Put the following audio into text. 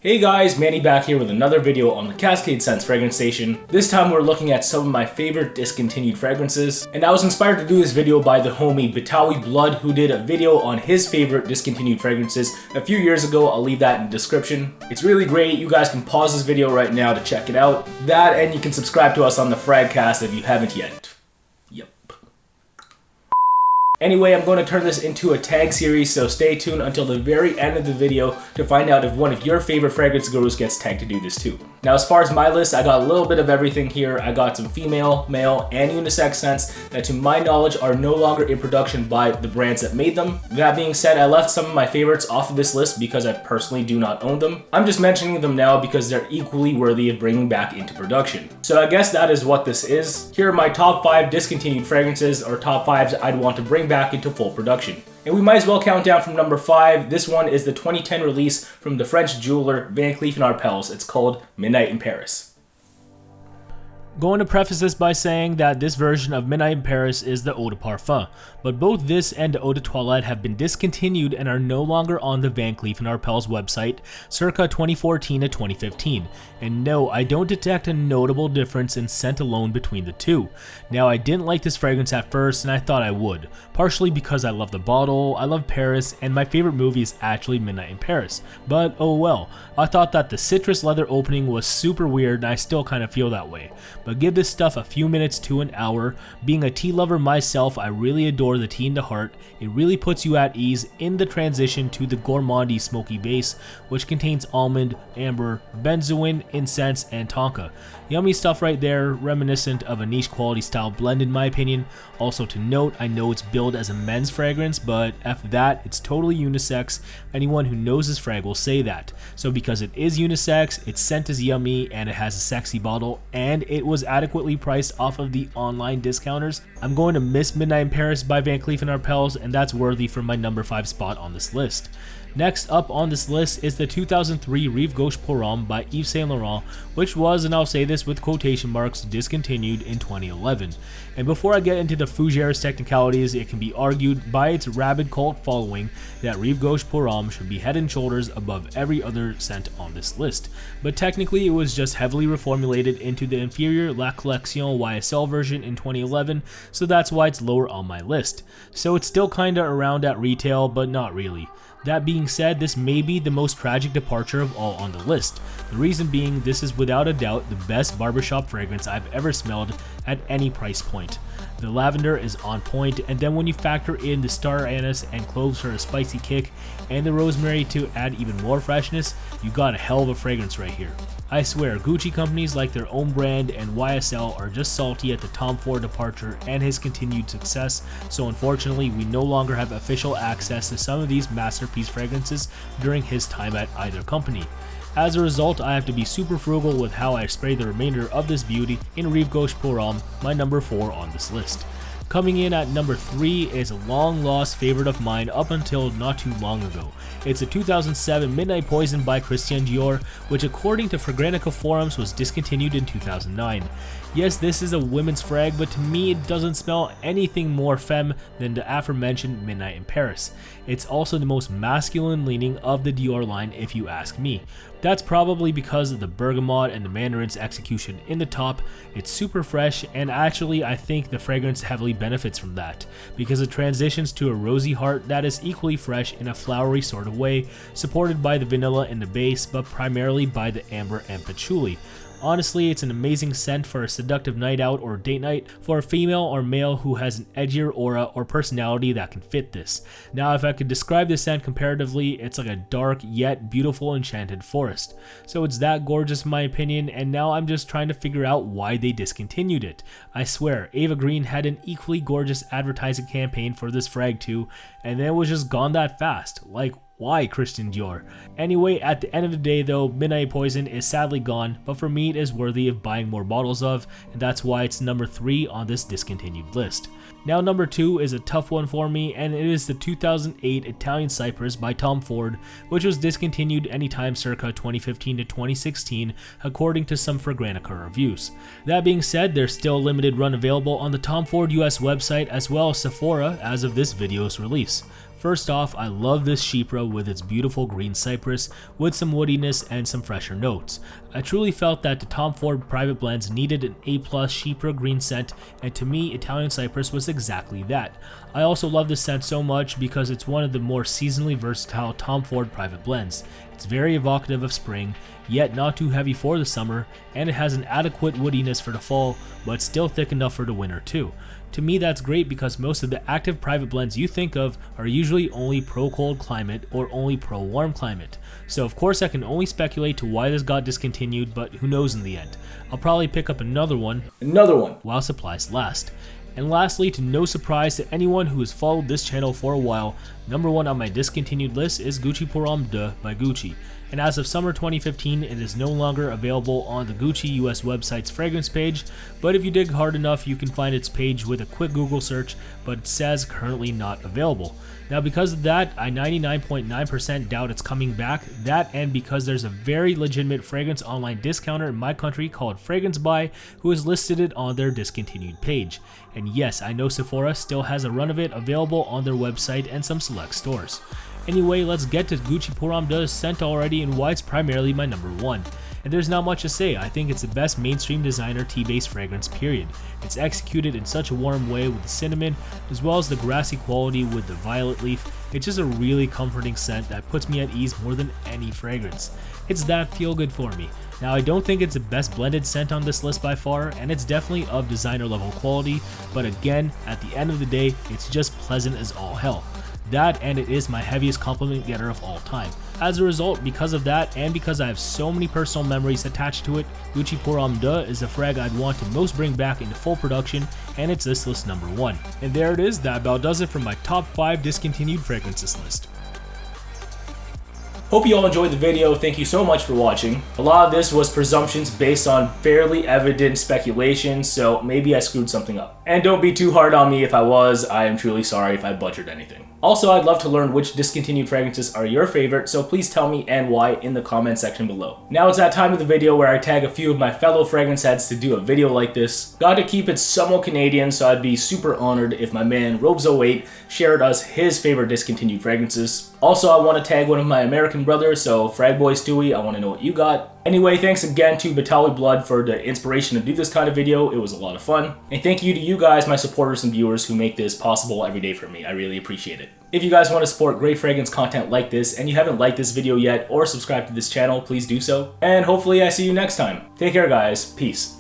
Hey guys, Manny back here with another video on the CascadeScents fragrance station. This time we're looking at some of my favorite discontinued fragrances, and I was inspired to do this video by the homie BetawiBlood, who did a video on his favorite discontinued fragrances a few years ago. I'll leave that in the description. It's really great. You guys can pause this video right now to check it out. That, and you can subscribe to us on the FRAGCAST if you haven't yet. Anyway, I'm going to turn this into a tag series, so stay tuned until the very end of the video to find out if one of your favorite fragrance gurus gets tagged to do this too. Now, as far as my list, I got a little bit of everything here. I got some female, male, and unisex scents that to my knowledge are no longer in production by the brands that made them. That being said, I left some of my favorites off of this list because I personally do not own them. I'm just mentioning them now because they're equally worthy of bringing back into production. So I guess that is what this is. Here are my top 5 discontinued fragrances, or top 5s I'd want to bring back into full production. And we might as well count down from number 5. This one is the 2010 release from the French jeweler Van Cleef & Arpels. It's called Midnight in Paris. Going to preface this by saying that this version of Midnight in Paris is the Eau de Parfum, but both this and the Eau de Toilette have been discontinued and are no longer on the Van Cleef & Arpels website circa 2014 to 2015. And no, I don't detect a notable difference in scent alone between the two. Now, I didn't like this fragrance at first, and I thought I would, partially because I love the bottle, I love Paris, and my favorite movie is actually Midnight in Paris. But oh well, I thought that the citrus leather opening was super weird, and I still kind of feel that way. But give this stuff a few minutes to an hour. Being a tea lover myself, I really adore the tea in the heart. It really puts you at ease in the transition to the gourmandy smoky base, which contains almond, amber, benzoin, incense, and tonka. Yummy stuff right there, reminiscent of a niche quality style blend in my opinion. Also to note, I know it's billed as a men's fragrance, but F that, it's totally unisex. Anyone who knows this frag will say that. So because it is unisex, its scent is yummy, and it has a sexy bottle, and it was adequately priced off of the online discounters, I'm going to miss Midnight in Paris by Van Cleef & Arpels, and that's worthy for my number 5 spot on this list. Next up on this list is the 2003 Rive Gauche Pour Homme by Yves Saint Laurent, which was, and I'll say this with quotation marks, discontinued in 2011. And before I get into the Fougères technicalities, it can be argued by its rabid cult following that Rive Gauche Pour Homme should be head and shoulders above every other scent on this list. But technically it was just heavily reformulated into the inferior La Collection YSL version in 2011, so that's why it's lower on my list. So it's still kinda around at retail, but not really. That being said, this may be the most tragic departure of all on the list. The reason being, this is without a doubt the best barbershop fragrance I've ever smelled at any price point. The lavender is on point, and then when you factor in the star anise and cloves for a spicy kick, and the rosemary to add even more freshness, you got a hell of a fragrance right here. I swear, Gucci companies like their own brand and YSL are just salty at the Tom Ford departure and his continued success, so unfortunately we no longer have official access to some of these masterpiece fragrances during his time at either company. As a result, I have to be super frugal with how I spray the remainder of this beauty in Rive Gauche Pour Homme, my number 4 on this list. Coming in at number 3 is a long lost favorite of mine up until not too long ago. It's a 2007 Midnight Poison by Christian Dior, which according to Fragrantica forums was discontinued in 2009. Yes, this is a women's frag, but to me it doesn't smell anything more femme than the aforementioned Midnight in Paris. It's also the most masculine leaning of the Dior line if you ask me. That's probably because of the bergamot and the mandarin's execution in the top. It's super fresh, and actually I think the fragrance heavily benefits from that, because it transitions to a rosy heart that is equally fresh in a flowery sort of way, supported by the vanilla in the base, but primarily by the amber and patchouli. Honestly, it's an amazing scent for a seductive night out or date night for a female or male who has an edgier aura or personality that can fit this. Now, if I could describe this scent comparatively, it's like a dark yet beautiful enchanted forest. So it's that gorgeous in my opinion, and now I'm just trying to figure out why they discontinued it. I swear, Ava Green had an equally gorgeous advertising campaign for this frag too, and then it was just gone that fast. Like, why, Christian Dior? Anyway, at the end of the day though, Midnight Poison is sadly gone, but for me it is worthy of buying more bottles of, and that's why it's number 3 on this discontinued list. Now number 2 is a tough one for me, and it is the 2008 Italian Cypress by Tom Ford, which was discontinued anytime circa 2015 to 2016 according to some Fragrantica reviews. That being said, there's still a limited run available on the Tom Ford US website as well as Sephora as of this video's release. First off, I love this Chypre with its beautiful green cypress with some woodiness and some fresher notes. I truly felt that the Tom Ford private blends needed an A+ Chypre green scent, and to me, Italian cypress was exactly that. I also love this scent so much because it's one of the more seasonally versatile Tom Ford private blends. It's very evocative of spring, yet not too heavy for the summer, and it has an adequate woodiness for the fall, but still thick enough for the winter too. To me, that's great because most of the active private blends you think of are usually only pro-cold climate or only pro-warm climate. So of course I can only speculate to why this got discontinued, but who knows in the end. I'll probably pick up another one while supplies last. And lastly, to no surprise to anyone who has followed this channel for a while, number 1 on my discontinued list is Gucci Pour Homme 2 by Gucci. And as of summer 2015, it is no longer available on the Gucci US website's fragrance page, but if you dig hard enough, you can find its page with a quick Google search, but it says currently not available. Now because of that, I 99.9% doubt it's coming back, that and because there's a very legitimate fragrance online discounter in my country called Fragrance Buy who has listed it on their discontinued page. And yes, I know Sephora still has a run of it available on their website and some select stores. Anyway, let's get to Gucci Pour Homme 2's scent already and why it's primarily my number 1. And there's not much to say, I think it's the best mainstream designer tea-based fragrance period. It's executed in such a warm way with the cinnamon, as well as the grassy quality with the violet leaf. It's just a really comforting scent that puts me at ease more than any fragrance. It's that feel good for me. Now I don't think it's the best blended scent on this list by far, and it's definitely of designer level quality, but again, at the end of the day, it's just pleasant as all hell. That and it is my heaviest compliment getter of all time. As a result, because of that and because I have so many personal memories attached to it, Gucci Pour Homme 2 is the frag I'd want to most bring back into full production, and it's this list number 1. And there it is, that about does it for my top 5 discontinued fragrances list. Hope you all enjoyed the video, thank you so much for watching. A lot of this was presumptions based on fairly evident speculation, so maybe I screwed something up. And don't be too hard on me if I was, I am truly sorry if I butchered anything. Also, I'd love to learn which discontinued fragrances are your favorite, so please tell me and why in the comment section below. Now it's that time of the video where I tag a few of my fellow fragrance heads to do a video like this. Got to keep it somewhat Canadian, so I'd be super honored if my man Robes08 shared us his favorite discontinued fragrances. Also, I want to tag one of my American brothers, so Fragboy Stewie, I want to know what you got. Anyway, thanks again to BetawiBlood for the inspiration to do this kind of video. It was a lot of fun. And thank you to you guys, my supporters and viewers who make this possible every day for me. I really appreciate it. If you guys want to support great fragrance content like this and you haven't liked this video yet or subscribed to this channel, please do so. And hopefully I see you next time. Take care guys. Peace.